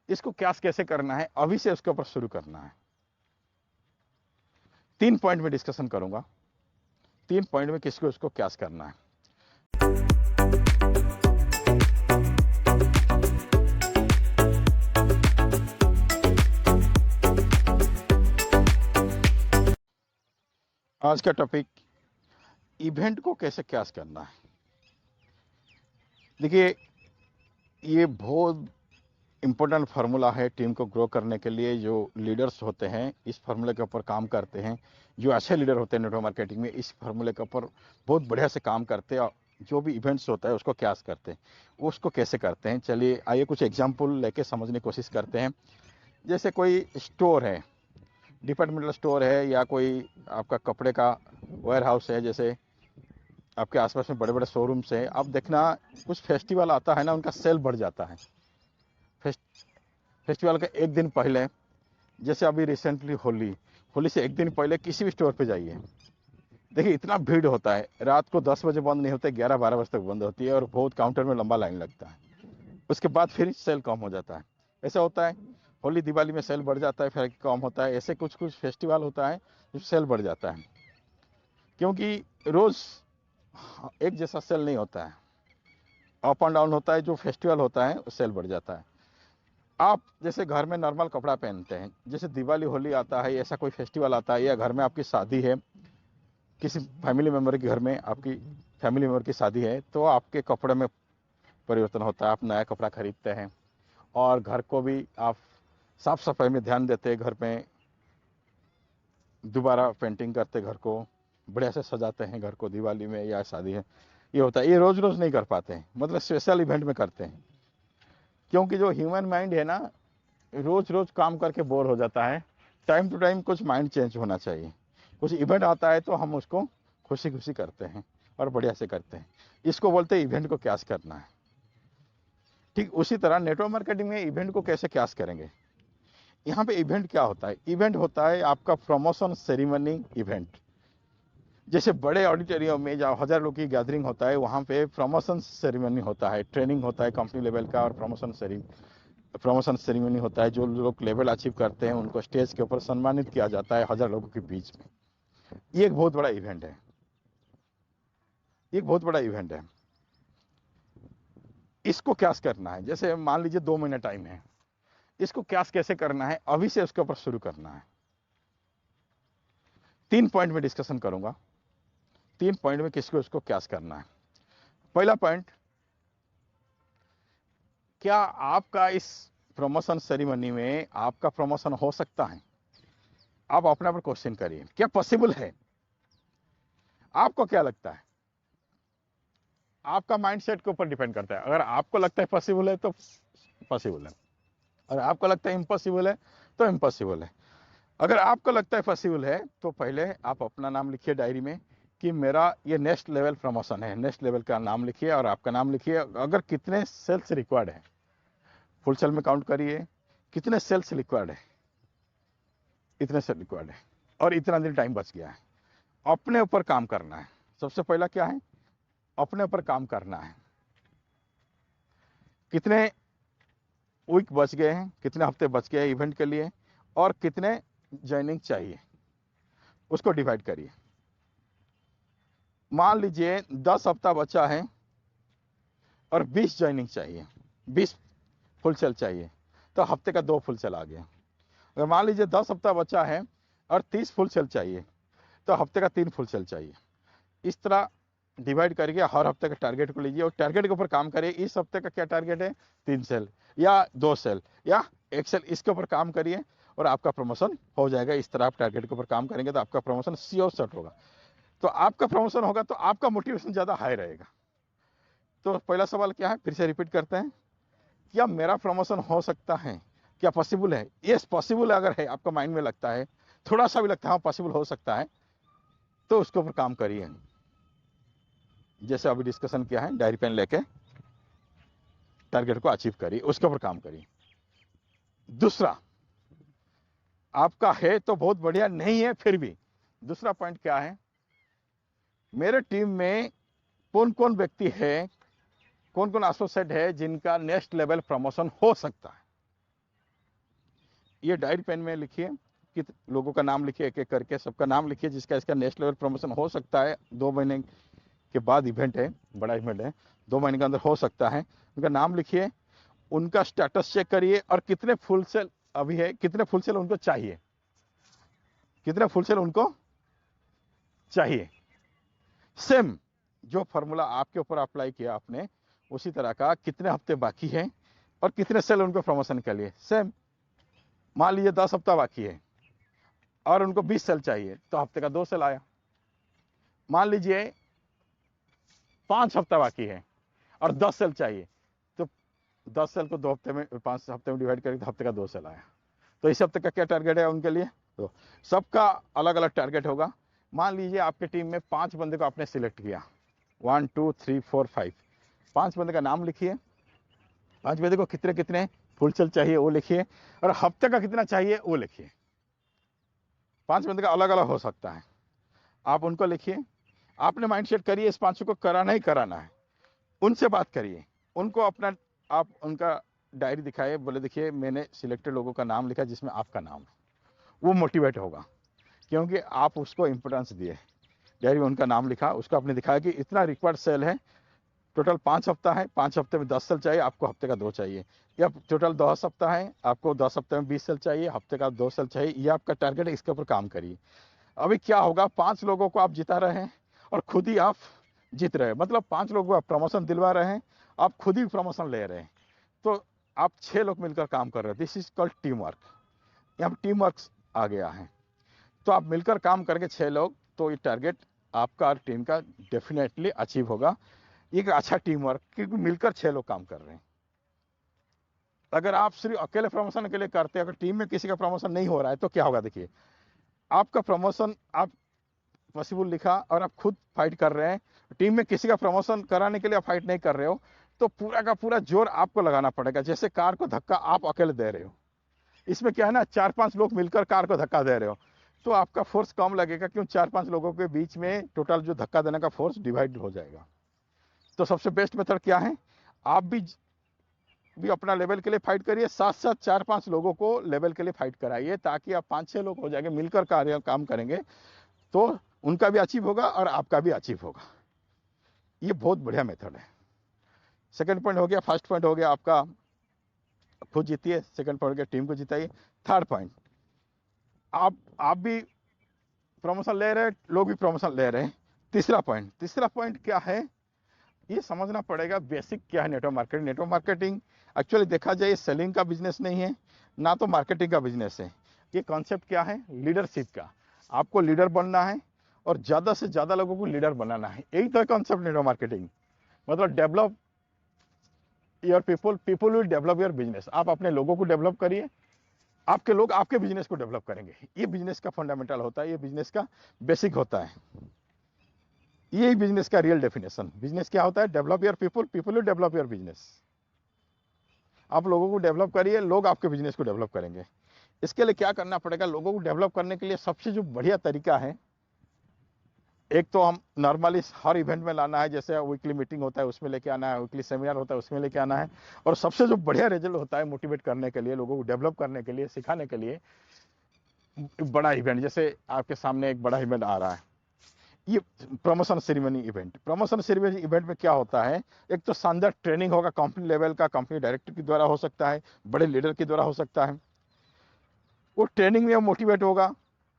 इसको क्यास कैसे करना है, अभी से उसके ऊपर शुरू करना है। 3 पॉइंट में डिस्कशन करूंगा, 3 पॉइंट में किसको इसको क्यास करना है। आज का टॉपिक इवेंट को कैसे क्यास करना है। देखिए, ये बहुत इंपॉर्टेंट फार्मूला है टीम को ग्रो करने के लिए। जो लीडर्स होते हैं इस फार्मूले के ऊपर काम करते हैं, जो अच्छे लीडर होते हैं नेटवर्क मार्केटिंग में इस फार्मूले के ऊपर बहुत बढ़िया से काम करते हैं और जो भी इवेंट्स होता है उसको क्यास करते हैं। उसको कैसे करते हैं, चलिए आइए कुछ एग्जाम्पल लेके समझने की कोशिश करते हैं। जैसे कोई स्टोर है, डिपार्टमेंटल स्टोर है, या कोई आपका कपड़े का वेयर हाउस है, जैसे आपके आसपास में बड़े बड़े शोरूम्स हैं। अब देखना, कुछ फेस्टिवल आता है ना, उनका सेल बढ़ जाता है। फेस्टिवल का एक दिन पहले, जैसे अभी रिसेंटली होली से एक दिन पहले किसी भी स्टोर पे जाइए, देखिए इतना भीड़ होता है। रात को 10 बजे बंद नहीं होते, 11-12 बजे तक बंद होती है और बहुत काउंटर में लंबा लाइन लगता है। उसके बाद फिर सेल कम हो जाता है। ऐसा होता है, होली दिवाली में सेल बढ़ जाता है, फिर कम होता है। ऐसे कुछ कुछ फेस्टिवल होता है जो सेल बढ़ जाता है, क्योंकि रोज एक जैसा सेल नहीं होता है, अप एंड डाउन होता है। जो फेस्टिवल होता है सेल बढ़ जाता है। आप जैसे घर में नॉर्मल कपड़ा पहनते हैं, जैसे दिवाली होली आता है, ऐसा कोई फेस्टिवल आता है, या घर में आपकी शादी है, किसी फैमिली मेम्बर के घर में आपकी फैमिली मेम्बर की शादी है, तो आपके कपड़े में परिवर्तन होता है। आप नया कपड़ा खरीदते हैं और घर को भी आप साफ सफाई में ध्यान देते हैं। घर में दोबारा पेंटिंग करते, घर को बढ़िया से सजाते हैं, घर को दिवाली में या शादी है। ये होता है, ये रोज रोज नहीं कर पाते हैं, मतलब स्पेशल इवेंट में करते हैं। क्योंकि जो ह्यूमन माइंड है ना, रोज रोज काम करके बोर हो जाता है। टाइम टू टाइम कुछ माइंड चेंज होना चाहिए। कुछ इवेंट आता है तो हम उसको खुशी खुशी करते हैं और बढ़िया से करते हैं। इसको बोलते हैं इवेंट को क्यास करना है। ठीक उसी तरह नेटवर्क मार्केटिंग में इवेंट को कैसे क्यास करेंगे। यहाँ पे इवेंट क्या होता है, इवेंट होता है आपका प्रमोशन सेरेमनी इवेंट। जैसे बड़े ऑडिटोरियम में जहाँ 1000 लोग की गैदरिंग होता है, वहाँ पे प्रमोशन सेरेमनी होता है, ट्रेनिंग होता है कंपनी लेवल का, और प्रमोशन सेरेमनी होता है। जो लोग लेवल अचीव करते हैं उनको स्टेज के ऊपर सम्मानित किया जाता है 1000 लोगों के बीच में। ये एक बहुत बड़ा इवेंट है, एक बहुत बड़ा इवेंट है। इसको क्यास करना है। जैसे मान लीजिए 2 महीने टाइम है, इसको क्यास कैसे करना है, अभी से उसके ऊपर शुरू करना है। 3 पॉइंट में डिस्कशन करूंगा, 3 पॉइंट में किसको इसको क्यास करना है। पहला पॉइंट, क्या आपका इस प्रमोशन सेरेमनी में आपका प्रमोशन हो सकता है। आप अपने पर क्वेश्चन करिए, क्या पॉसिबल है। आपको क्या लगता है, आपका माइंडसेट के ऊपर डिपेंड करता है। अगर आपको लगता है पॉसिबल है तो पॉसिबल है, अगर आपको लगता है इम्पॉसिबल है तो इम्पॉसिबल है। अगर आपको लगता है पॉसिबल है तो पहले आप अपना नाम लिखिए डायरी में कि मेरा ये नेक्स्ट लेवल प्रमोशन है। नेक्स्ट लेवल का नाम लिखिए और आपका नाम लिखिए। अगर कितने सेल्स रिक्वायर्ड है, फुल सेल में काउंट करिए, कितने सेल्स रिक्वायर्ड है, इतने सेल रिक्वायर्ड है और इतना दिन टाइम बच गया है। अपने ऊपर काम करना है। सबसे पहला क्या है, अपने ऊपर काम करना है। कितने वीक बच गए हैं, कितने हफ्ते बच गए हैं इवेंट के लिए, और कितने ज्वाइनिंग चाहिए, उसको डिवाइड करिए। मान लीजिए 10 हफ्ता बचा है और 20 ज्वाइनिंग चाहिए, 20 फुल सेल चाहिए, तो हफ्ते का 2 फुल सेल आ गया। अगर मान लीजिए 10 हफ्ता बचा है और 30 फुल सेल चाहिए, तो हफ्ते का 3 फुल सेल चाहिए। इस तरह डिवाइड करके हर हफ्ते के टारगेट को लीजिए और टारगेट के ऊपर काम करिए। इस हफ्ते का क्या टारगेट है, 3 सेल या 2 सेल या 1 सेल, इसके ऊपर काम करिए और आपका प्रमोशन हो जाएगा। इस तरह आप टारगेट के ऊपर काम करेंगे तो आपका प्रमोशन श्योर शॉट होगा। तो आपका प्रमोशन होगा तो आपका मोटिवेशन ज्यादा हाई रहेगा। तो पहला सवाल क्या है, फिर से रिपीट करते हैं, क्या मेरा प्रमोशन हो सकता है, क्या पॉसिबल है। यस पॉसिबल अगर है, आपका माइंड में लगता है, थोड़ा सा भी लगता है पॉसिबल हो सकता है, तो उसके ऊपर काम करिए। जैसे अभी डिस्कशन किया है, डायरी पेन लेके टारगेट को अचीव करिए, उसके ऊपर काम करिए। दूसरा, आपका है तो बहुत बढ़िया, नहीं है फिर भी दूसरा पॉइंट क्या है, मेरे टीम में कौन कौन व्यक्ति है, कौन कौन एसोसिएट है जिनका नेक्स्ट लेवल प्रमोशन हो सकता है। ये डायरी पेन में लिखिए कि लोगों का नाम लिखिए, एक एक करके सबका नाम लिखिए, जिसका इसका नेक्स्ट लेवल प्रमोशन हो सकता है। 2 महीने के बाद इवेंट है, बड़ा इवेंट है, 2 महीने के अंदर हो सकता है। उनका नाम लिखिए, उनका स्टेटस चेक करिए, और कितने फुल सेल अभी है, कितने फुल सेल उनको चाहिए, कितने फुल सेल उनको चाहिए। सेम जो फॉर्मूला आपके ऊपर अप्लाई किया आपने, उसी तरह का कितने हफ्ते बाकी हैं और कितने सेल उनको प्रमोशन के लिए, सेम। मान लीजिए 10 हफ्ता बाकी है और उनको 20 सेल चाहिए, तो हफ्ते का 2 सेल आया। मान लीजिए 5 हफ्ता बाकी है और 10 सेल चाहिए, तो 10 सेल को 2 हफ्ते में, 5 हफ्ते में डिवाइड करें तो हफ्ते का 2 सेल आया। तो इस हफ्ते का क्या टारगेट है उनके लिए, तो सबका अलग अलग टारगेट होगा। मान लीजिए आपके टीम में 5 बंदे को आपने सिलेक्ट किया, 1 2 3 4 5, 5 बंदे का नाम लिखिए, 5 बंदे को कितने कितने फुल सेल चाहिए वो लिखिए, और हफ्ते का कितना चाहिए वो लिखिए। 5 बंदे का अलग अलग हो सकता है, आप उनको लिखिए। आपने माइंडसेट करिए इस 5 को कराना ही कराना है। उनसे बात करिए, उनको अपना, आप उनका डायरी दिखाए, बोले देखिए मैंने सिलेक्टेड लोगों का नाम लिखा जिसमें आपका नाम है। वो मोटिवेट होगा, क्योंकि आप उसको इंपॉर्टेंस दिए। डायरी में उनका नाम लिखा, उसको आपने दिखाया कि इतना रिक्वायर्ड सेल है, टोटल 5 हफ्ता है, 5 हफ्ते में 10 सेल चाहिए, आपको हफ्ते का 2 चाहिए। या टोटल 10 हफ्ता है, आपको 10 हफ्ते में 20 सेल चाहिए, हफ्ते का 2 सेल चाहिए। ये आपका टारगेट है, इसके ऊपर काम करिए। अभी क्या होगा, 5 लोगों को आप जिता रहे हैं और खुद ही आप जीत रहे हैं, मतलब 5 लोगों को आप प्रमोशन दिलवा रहे हैं, आप खुद ही प्रमोशन ले रहे हैं। तो आप 6 लोग मिलकर काम कर रहे हैं, this is called team work. यहाँ पर टीम वर्क आ गया है। तो आप मिलकर काम करके 6 लोग, तो ये टारगेट आपका और टीम का डेफिनेटली अचीव होगा। एक अच्छा टीम वर्क, क्योंकि मिलकर 6 लोग काम कर रहे हैं। अगर आप सिर्फ अकेले प्रमोशन के लिए करते हैं, अगर टीम में किसी का प्रमोशन नहीं हो रहा है, तो क्या होगा, देखिए आपका प्रमोशन आप पॉसिबल लिखा और आप खुद फाइट कर रहे हैं, टीम में किसी का प्रमोशन कराने के लिए आप फाइट नहीं कर रहे हो, तो पूरा का पूरा जोर आपको लगाना पड़ेगा। जैसे कार को धक्का आप अकेले दे रहे हो, इसमें क्या है ना, 4-5 लोग मिलकर कार को धक्का दे रहे हो, तो आपका फोर्स कम लगेगा, क्यों 4-5 लोगों के बीच में टोटल जो धक्का देने का फोर्स डिवाइड हो जाएगा। तो सबसे बेस्ट मेथड क्या है, आप भी अपना लेवल के लिए फाइट करिए, साथ साथ 4-5 लोगों को लेवल के लिए फाइट कराइए, ताकि आप 5-6 लोग हो जाएंगे, मिलकर काम करेंगे, तो उनका भी अचीव होगा और आपका भी अचीव होगा। ये बहुत बढ़िया मेथड है। सेकंड पॉइंट हो गया, फर्स्ट पॉइंट हो गया आपका खुद जीतिए, सेकंड पॉइंट हो गया टीम को जिताइए। थर्ड पॉइंट, आप भी प्रमोशन ले रहे हैं, लोग भी प्रमोशन ले रहे हैं। तीसरा पॉइंट क्या है, ये समझना पड़ेगा बेसिक क्या है network marketing. Network marketing actually देखा जाए सेलिंग का बिजनेस नहीं है, ना तो मार्केटिंग का बिजनेस है। ये कॉन्सेप्ट क्या है, लीडरशिप का। आपको लीडर बनना है और ज्यादा से ज्यादा लोगों को लीडर बनाना है, यही तो कॉन्सेप्ट नेटवर्क मार्केटिंग। मतलब develop your people, people will develop your business. आप अपने लोगों को डेवलप करिए, आपके लोग आपके बिजनेस को डेवलप करेंगे। ये बिजनेस का फंडामेंटल होता है, ये बिजनेस का बेसिक होता है, यही बिजनेस का रियल डेफिनेशन। बिजनेस क्या होता है, develop your people, people will develop your business. आप लोगों को डेवलप करिए, लोग आपके बिजनेस को डेवलप करेंगे। इसके लिए क्या करना पड़ेगा, लोगों को डेवलप करने के लिए सबसे जो बढ़िया तरीका है, एक तो हम नॉर्मली हर इवेंट में लाना है, जैसे वीकली मीटिंग होता है उसमें लेके आना है, वीकली सेमिनार होता है उसमें लेके आना है। और सबसे जो बढ़िया रिजल्ट होता है मोटिवेट करने के लिए, लोगों को डेवलप करने के लिए, सिखाने के लिए, बड़ा इवेंट। जैसे आपके सामने एक बड़ा इवेंट आ रहा है, ये promotion ceremony event. Promotion ceremony event में क्या होता है, एक तो शानदार ट्रेनिंग होगा, कंपनी लेवल का, कंपनी डायरेक्टर के द्वारा हो सकता है, बड़े लीडर के द्वारा हो सकता है। वो ट्रेनिंग में वो मोटिवेट होगा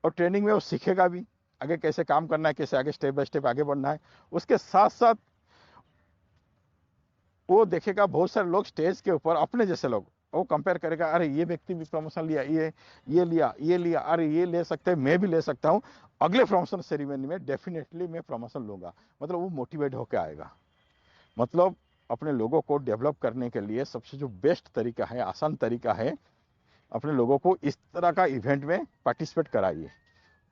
और ट्रेनिंग में वो सीखेगा भी आगे कैसे काम करना है, कैसे आगे स्टेप बाय स्टेप आगे बढ़ना है। उसके साथ साथ वो देखेगा बहुत सारे लोग स्टेज के ऊपर अपने जैसे लोग, वो कंपेयर करेगा, अरे ये व्यक्ति भी प्रमोशन लिया, ये लिया, अरे ये ले सकते हैं, मैं भी ले सकता हूँ, अगले प्रमोशन सेरेमनी में डेफिनेटली मैं प्रमोशन लूंगा। मतलब वो मोटिवेट होकर आएगा। मतलब अपने लोगों को डेवलप करने के लिए सबसे जो बेस्ट तरीका है, आसान तरीका है, अपने लोगों को इस तरह का इवेंट में पार्टिसिपेट कराइए।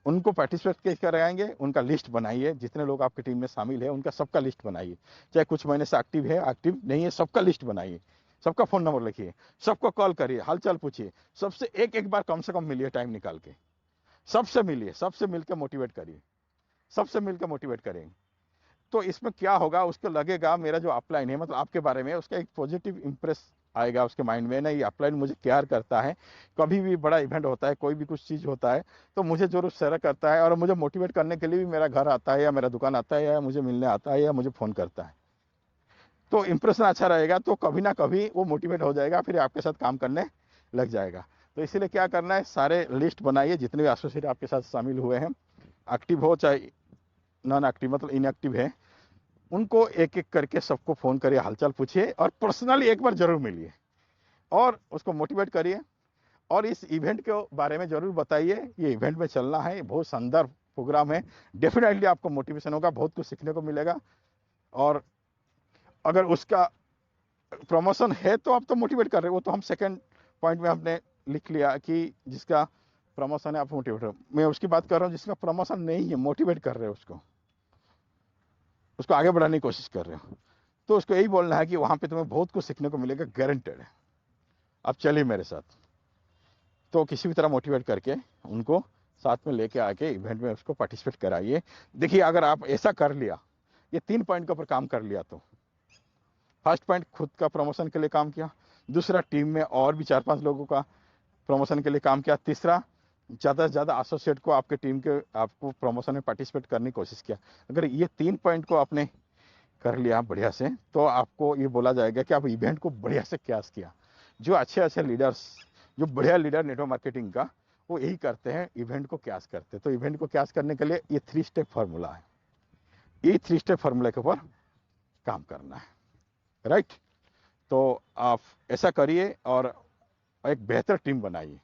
उनको पार्टिसिपेट कैसे कराएंगे, उनका लिस्ट बनाइए, जितने लोग आपकी टीम में शामिल है उनका सबका लिस्ट बनाइए, चाहे कुछ महीने से एक्टिव है, एक्टिव नहीं है, सबका लिस्ट बनाइए, सबका फोन नंबर लिखिए, सबको कॉल करिए, हालचाल पूछिए, सबसे एक बार कम से कम मिलिए, टाइम निकाल के सबसे मिलिए, सबसे मिलकर मोटिवेट करिए, सबसे मिलकर मोटिवेट करेंगे। तो इसमें क्या होगा, उसको लगेगा मेरा जो अपलाइन है, मतलब आपके बारे में उसका एक पॉजिटिव इंप्रेस आएगा उसके माइंड में, नहीं अपलाइन मुझे केयर करता है, कभी भी बड़ा इवेंट होता है, कोई भी कुछ चीज़ होता है तो मुझे जरूर शेयर करता है, और मुझे मोटिवेट करने के लिए भी मेरा घर आता है या मेरा दुकान आता है या मुझे मिलने आता है या मुझे फ़ोन करता है। तो इंप्रेशन अच्छा रहेगा तो कभी ना कभी वो मोटिवेट हो जाएगा, फिर आपके साथ काम करने लग जाएगा। तो इसीलिए क्या करना है, सारे लिस्ट बनाइए जितने भी एसोसिएट आपके साथ शामिल हुए हैं, एक्टिव हो चाहे नॉन एक्टिव मतलब इनएक्टिव है, उनको एक एक करके सबको फ़ोन करिए, हालचाल पूछिए और पर्सनली एक बार जरूर मिलिए और उसको मोटिवेट करिए और इस इवेंट के बारे में जरूर बताइए, ये इवेंट में चलना है, बहुत शानदार प्रोग्राम है, डेफिनेटली आपको मोटिवेशन होगा, बहुत कुछ सीखने को मिलेगा। और अगर उसका प्रमोशन है तो आप तो मोटिवेट कर रहे हो, वो तो हम सेकंड पॉइंट में हमने लिख लिया कि जिसका प्रमोशन है आप मोटिवेट हो। मैं उसकी बात कर रहा हूँ जिसका प्रमोशन नहीं है, मोटिवेट कर रहे हो उसको आगे बढ़ाने की कोशिश कर रहे हो, तो उसको यही बोलना है कि वहां पे तुम्हें बहुत कुछ सीखने को मिलेगा, गारंटेड है, आप चलिए मेरे साथ। तो किसी भी तरह मोटिवेट करके उनको साथ में लेके आके इवेंट में उसको पार्टिसिपेट कराइए। देखिए अगर आप ऐसा कर लिया, ये 3 पॉइंट के ऊपर काम कर लिया, तो फर्स्ट पॉइंट खुद का प्रमोशन के लिए काम किया, दूसरा टीम में और भी 4-5 लोगों का प्रमोशन के लिए काम किया, तीसरा ज़्यादा से ज़्यादा एसोसिएट को आपके टीम के आपको प्रमोशन में पार्टिसिपेट करने की कोशिश किया। अगर ये 3 पॉइंट को आपने कर लिया बढ़िया से, तो आपको ये बोला जाएगा कि आप इवेंट को बढ़िया से कैश किया। जो अच्छे अच्छे लीडर्स, जो बढ़िया लीडर नेटवर्क मार्केटिंग का, वो यही करते हैं, इवेंट को कैश करते हैं। तो इवेंट को कैश करने के लिए ये 3 स्टेप फार्मूला है, ये 3 स्टेप फार्मूला के ऊपर काम करना है, राइट। तो आप ऐसा करिए और एक बेहतर टीम बनाइए।